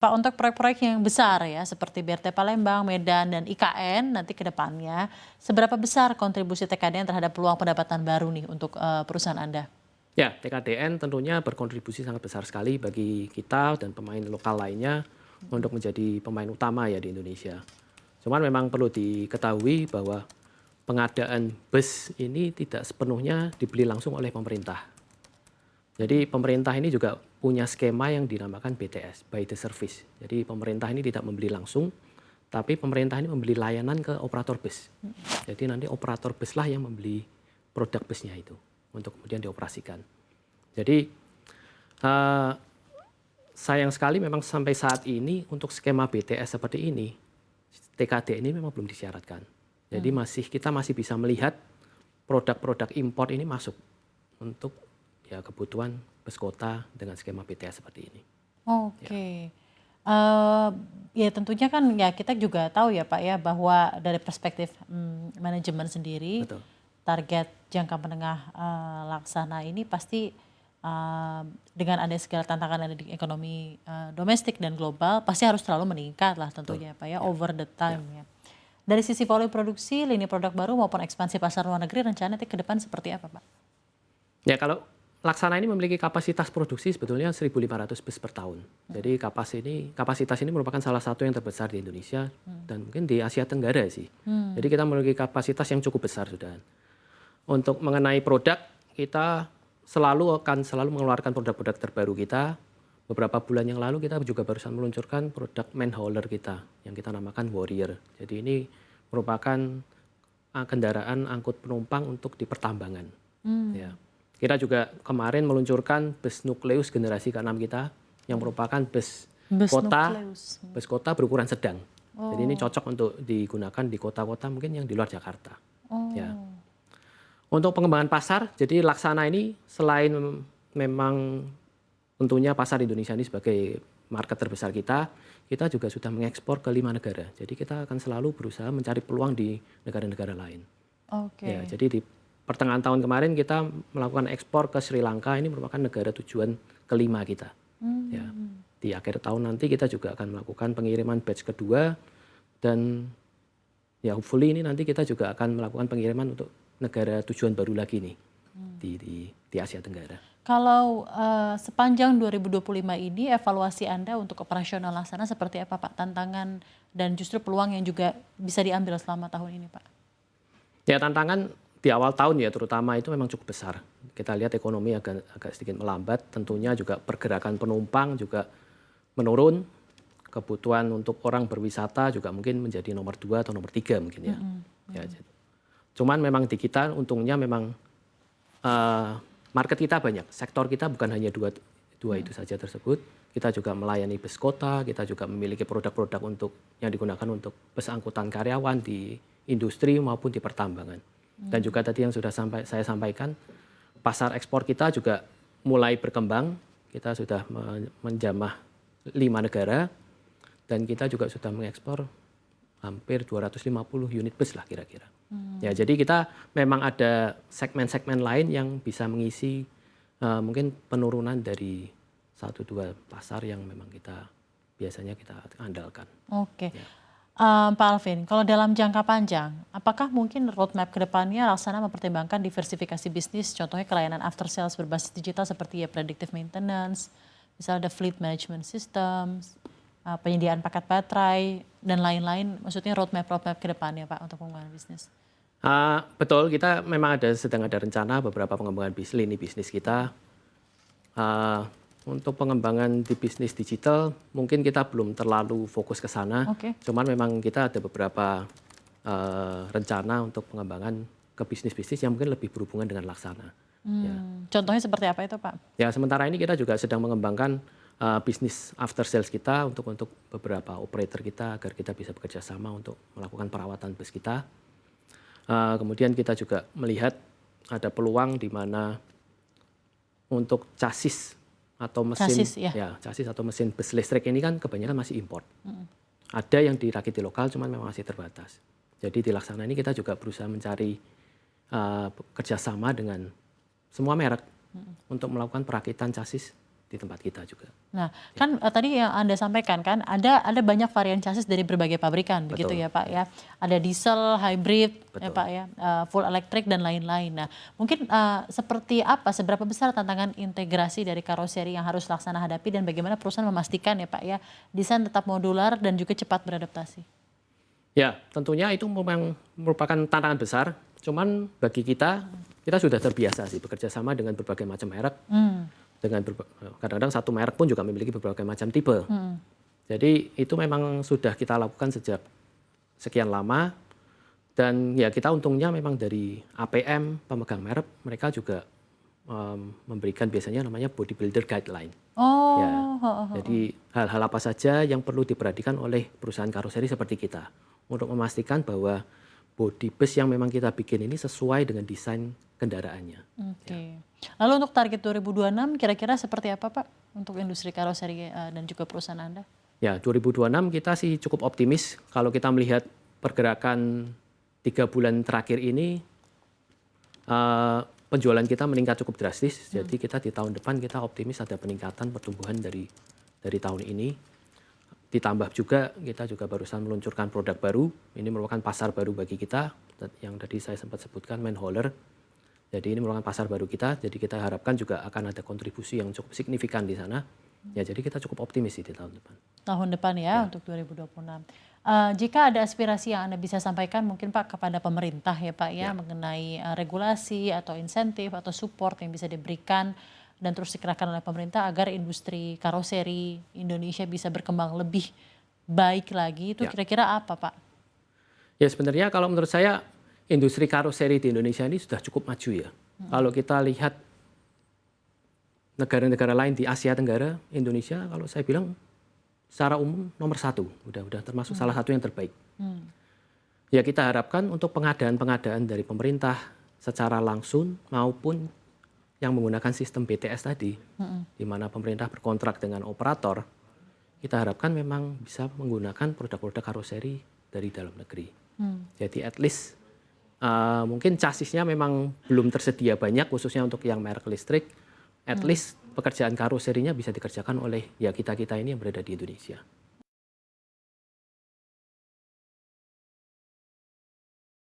Pak, untuk proyek-proyek yang besar ya, seperti BRT Palembang, Medan, dan IKN nanti ke depannya, seberapa besar kontribusi TKDN terhadap peluang pendapatan baru nih untuk perusahaan Anda? Ya, TKDN tentunya berkontribusi sangat besar sekali bagi kita dan pemain lokal lainnya untuk menjadi pemain utama ya di Indonesia. Cuman memang perlu diketahui bahwa pengadaan bus ini tidak sepenuhnya dibeli langsung oleh pemerintah. Jadi pemerintah ini juga punya skema yang dinamakan BTS, by the service. Jadi pemerintah ini tidak membeli langsung, tapi pemerintah ini membeli layanan ke operator bus. Jadi nanti operator bus lah yang membeli produk busnya itu untuk kemudian dioperasikan. Jadi sayang sekali memang sampai saat ini untuk skema BTS seperti ini, TKD ini memang belum disyaratkan. Jadi kita masih bisa melihat produk-produk impor ini masuk untuk ya kebutuhan bus kota dengan skema BTS seperti ini. Oke. Ya tentunya kan ya kita juga tahu ya Pak ya bahwa dari perspektif manajemen sendiri Betul. target jangka menengah laksana ini pasti dengan ada segala tantangan ada di ekonomi domestik dan global pasti harus selalu meningkat lah tentunya Pak ya over the time ya. Dari sisi volume produksi, lini produk baru maupun ekspansi pasar luar negeri rencana nanti ke depan seperti apa Pak? Ya kalau Laksana ini memiliki kapasitas produksi sebetulnya 1.500 bus per tahun. Jadi kapasitas ini merupakan salah satu yang terbesar di Indonesia dan mungkin di Asia Tenggara sih. Jadi kita memiliki kapasitas yang cukup besar sudah. Untuk mengenai produk, kita akan selalu mengeluarkan produk-produk terbaru kita. Beberapa bulan yang lalu kita juga barusan meluncurkan produk main hauler kita yang kita namakan Warrior. Jadi ini merupakan kendaraan angkut penumpang untuk di pertambangan. Ya. Kita juga kemarin meluncurkan bus nukleus generasi ke-6 kita yang merupakan bus kota berukuran sedang. Jadi ini cocok untuk digunakan di kota-kota mungkin yang di luar Jakarta. Ya. Untuk pengembangan pasar, jadi Laksana ini selain memang tentunya pasar Indonesia ini sebagai market terbesar kita juga sudah mengekspor ke 5 negara. Jadi kita akan selalu berusaha mencari peluang di negara-negara lain. Ya, jadi di pertengahan tahun kemarin kita melakukan ekspor ke Sri Lanka, ini merupakan negara tujuan kelima kita. Ya, di akhir tahun nanti kita juga akan melakukan pengiriman batch kedua dan ya hopefully ini nanti kita juga akan melakukan pengiriman untuk negara tujuan baru lagi nih di Asia Tenggara. Kalau sepanjang 2025 ini evaluasi Anda untuk operasional Laksana seperti apa Pak? Tantangan dan justru peluang yang juga bisa diambil selama tahun ini Pak? Ya tantangan di awal tahun ya terutama itu memang cukup besar. Kita lihat ekonomi agak sedikit melambat, tentunya juga pergerakan penumpang juga menurun, kebutuhan untuk orang berwisata juga mungkin menjadi nomor 2 atau nomor 3 mungkin ya. Ya cuman memang di kita untungnya memang market kita banyak, sektor kita bukan hanya dua itu saja tersebut. Kita juga melayani bus kota, kita juga memiliki produk-produk yang digunakan untuk bus angkutan karyawan di industri maupun di pertambangan. Dan juga tadi yang sudah saya sampaikan, pasar ekspor kita juga mulai berkembang. Kita sudah menjamah 5 negara dan kita juga sudah mengekspor hampir 250 unit bus lah kira-kira. Ya, jadi kita memang ada segmen-segmen lain yang bisa mengisi mungkin penurunan dari 1-2 pasar yang memang biasanya kita andalkan. Oke. Ya. Pak Alvin, kalau dalam jangka panjang, apakah mungkin roadmap ke depannya Laksana mempertimbangkan diversifikasi bisnis, contohnya kelayanan after sales berbasis digital seperti ya predictive maintenance, misalnya ada fleet management systems, penyediaan paket baterai, dan lain-lain, maksudnya roadmap ke depannya Pak untuk pengembangan bisnis? Betul, kita memang sedang ada rencana beberapa pengembangan lini bisnis kita. Untuk pengembangan di bisnis digital, mungkin kita belum terlalu fokus ke sana. Cuman memang kita ada beberapa rencana untuk pengembangan ke bisnis-bisnis yang mungkin lebih berhubungan dengan Laksana. Ya. Contohnya seperti apa itu Pak? Ya sementara ini kita juga sedang mengembangkan bisnis after sales kita untuk beberapa operator kita agar kita bisa bekerja sama untuk melakukan perawatan bus kita. Kemudian kita juga melihat ada peluang di mana untuk chassis atau mesin bus listrik ini kan kebanyakan masih import. Ada yang dirakit di lokal, cuman memang masih terbatas. Jadi di Laksana ini kita juga berusaha mencari kerjasama dengan semua merek untuk melakukan perakitan chassis di tempat kita juga. Nah, kan tadi yang Anda sampaikan kan ada banyak varian chassis dari berbagai pabrikan begitu Betul. ya Pak ya. Ada diesel, hybrid ya Betul. Pak ya, full electric dan lain-lain. Nah, mungkin seperti apa, seberapa besar tantangan integrasi dari karoseri yang harus Laksana hadapi dan bagaimana perusahaan memastikan ya Pak ya, desain tetap modular dan juga cepat beradaptasi? Ya, tentunya itu memang merupakan tantangan besar. Cuman bagi kita sudah terbiasa sih bekerja sama dengan berbagai macam merek. Dengan kadang-kadang satu merek pun juga memiliki berbagai macam tipe. Jadi itu memang sudah kita lakukan sejak sekian lama. Dan ya kita untungnya memang dari APM, pemegang merek, mereka juga memberikan biasanya namanya body builder guideline. Ya, jadi hal-hal apa saja yang perlu diperhatikan oleh perusahaan karoseri seperti kita untuk memastikan bahwa body bus yang memang kita bikin ini sesuai dengan desain kendaraannya. Oke. Lalu untuk target 2026 kira-kira seperti apa Pak untuk industri karoseri dan juga perusahaan Anda? Ya, 2026 kita sih cukup optimis kalau kita melihat pergerakan 3 bulan terakhir ini penjualan kita meningkat cukup drastis. Jadi kita di tahun depan kita optimis ada peningkatan pertumbuhan dari tahun ini. Ditambah juga kita juga barusan meluncurkan produk baru. Ini merupakan pasar baru bagi kita yang tadi saya sempat sebutkan manhauler. Jadi ini merupakan pasar baru kita. Jadi kita harapkan juga akan ada kontribusi yang cukup signifikan di sana. Ya, jadi kita cukup optimis di tahun depan. Tahun depan ya untuk 2026. Jika ada aspirasi yang Anda bisa sampaikan mungkin Pak kepada pemerintah ya Pak ya, mengenai regulasi atau insentif atau support yang bisa diberikan dan terus dikerahkan oleh pemerintah agar industri karoseri Indonesia bisa berkembang lebih baik lagi, itu kira-kira apa Pak? Ya sebenarnya kalau menurut saya industri karoseri di Indonesia ini sudah cukup maju ya. Kalau kita lihat negara-negara lain di Asia Tenggara, Indonesia kalau saya bilang secara umum nomor 1, udah termasuk salah satu yang terbaik. Ya kita harapkan untuk pengadaan-pengadaan dari pemerintah secara langsung maupun yang menggunakan sistem BTS tadi, di mana pemerintah berkontrak dengan operator, kita harapkan memang bisa menggunakan produk-produk karoseri dari dalam negeri. Jadi at least mungkin chassisnya memang belum tersedia banyak, khususnya untuk yang merek listrik. At least pekerjaan karoserinya bisa dikerjakan oleh ya kita-kita ini yang berada di Indonesia.